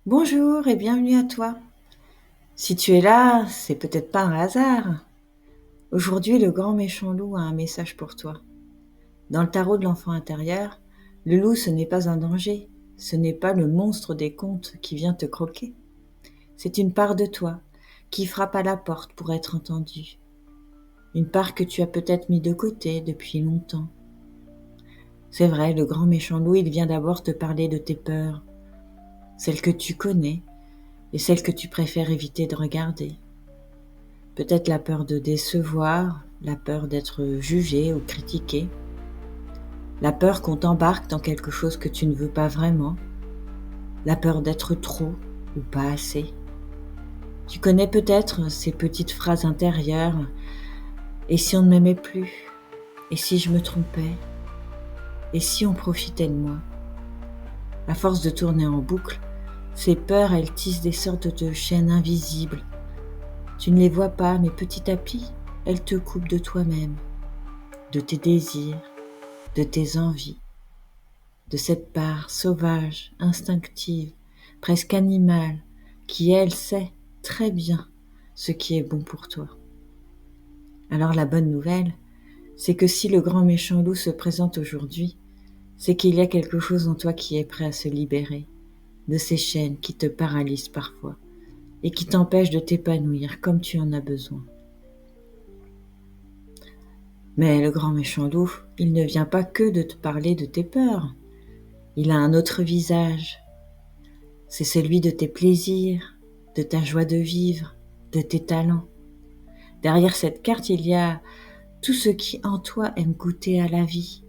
Bonjour et bienvenue à toi. Si tu es là, c'est peut-être pas un hasard. Aujourd'hui, le grand méchant loup a un message pour toi. Dans le tarot de l'enfant intérieur, le loup, ce n'est pas un danger, ce n'est pas le monstre des contes qui vient te croquer. C'est une part de toi qui frappe à la porte pour être entendue. Une part que tu as peut-être mis de côté depuis longtemps. C'est vrai, le grand méchant loup, il vient d'abord te parler de tes peurs, celles que tu connais et celles que tu préfères éviter de regarder. Peut-être la peur de décevoir, la peur d'être jugé ou critiqué, la peur qu'on t'embarque dans quelque chose que tu ne veux pas vraiment, la peur d'être trop ou pas assez. Tu connais peut-être ces petites phrases intérieures. Et si on ne m'aimait plus? Et si je me trompais? Et si on profitait de moi? À force de tourner en boucle, ces peurs, elles tissent des sortes de chaînes invisibles. Tu ne les vois pas, mais petit à petit, elles te coupent de toi-même, de tes désirs, de tes envies, de cette part sauvage, instinctive, presque animale, qui, elle, sait très bien ce qui est bon pour toi. Alors la bonne nouvelle, c'est que si le grand méchant loup se présente aujourd'hui, c'est qu'il y a quelque chose en toi qui est prêt à se libérer de ces chaînes qui te paralysent parfois et qui t'empêchent de t'épanouir comme tu en as besoin. Mais le grand méchant loup, il ne vient pas que de te parler de tes peurs. Il a un autre visage. C'est celui de tes plaisirs, de ta joie de vivre, de tes talents. Derrière cette carte, il y a tout ce qui en toi aime goûter à la vie.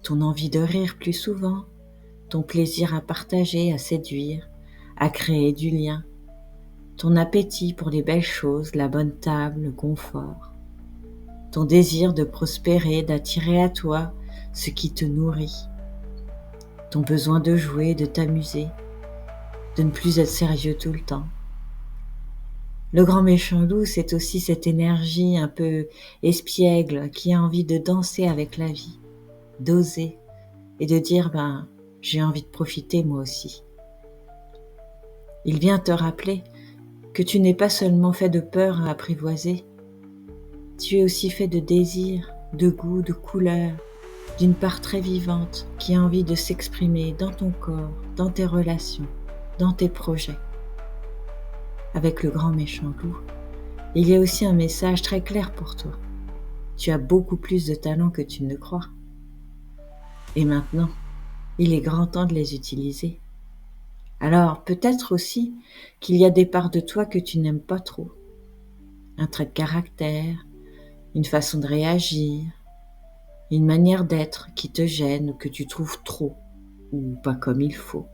Ton envie de rire plus souvent, ton plaisir à partager, à séduire, à créer du lien, ton appétit pour les belles choses, la bonne table, le confort, ton désir de prospérer, d'attirer à toi ce qui te nourrit, ton besoin de jouer, de t'amuser, de ne plus être sérieux tout le temps. Le grand méchant loup, c'est aussi cette énergie un peu espiègle qui a envie de danser avec la vie, d'oser et de dire j'ai envie de profiter moi aussi. Il vient te rappeler que tu n'es pas seulement fait de peur à apprivoiser, tu es aussi fait de désirs, de goût, de couleurs, d'une part très vivante qui a envie de s'exprimer dans ton corps, dans tes relations, dans tes projets. Avec le grand méchant loup, il y a aussi un message très clair pour toi. Tu as beaucoup plus de talents que tu ne le crois. Et maintenant, il est grand temps de les utiliser. Alors, peut-être aussi qu'il y a des parts de toi que tu n'aimes pas trop. Un trait de caractère, une façon de réagir, une manière d'être qui te gêne ou que tu trouves trop ou pas comme il faut.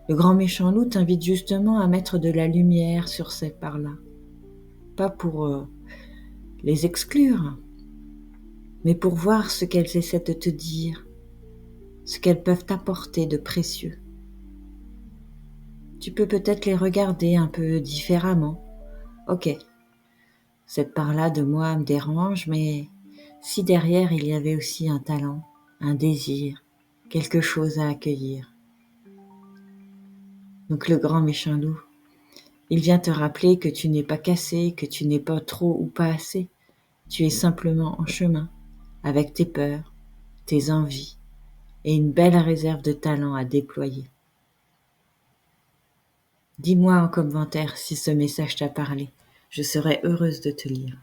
Le grand méchant loup t'invite justement à mettre de la lumière sur ces parts-là. Pas pour les exclure, mais pour voir ce qu'elles essaient de te dire, ce qu'elles peuvent t'apporter de précieux. Tu peux peut-être les regarder un peu différemment. Ok, cette part-là de moi me dérange, mais si derrière il y avait aussi un talent, un désir, quelque chose à accueillir. Donc le grand méchant loup, il vient te rappeler que tu n'es pas cassé, que tu n'es pas trop ou pas assez. Tu es simplement en chemin, avec tes peurs, tes envies et une belle réserve de talent à déployer. Dis-moi en commentaire si ce message t'a parlé. Je serai heureuse de te lire.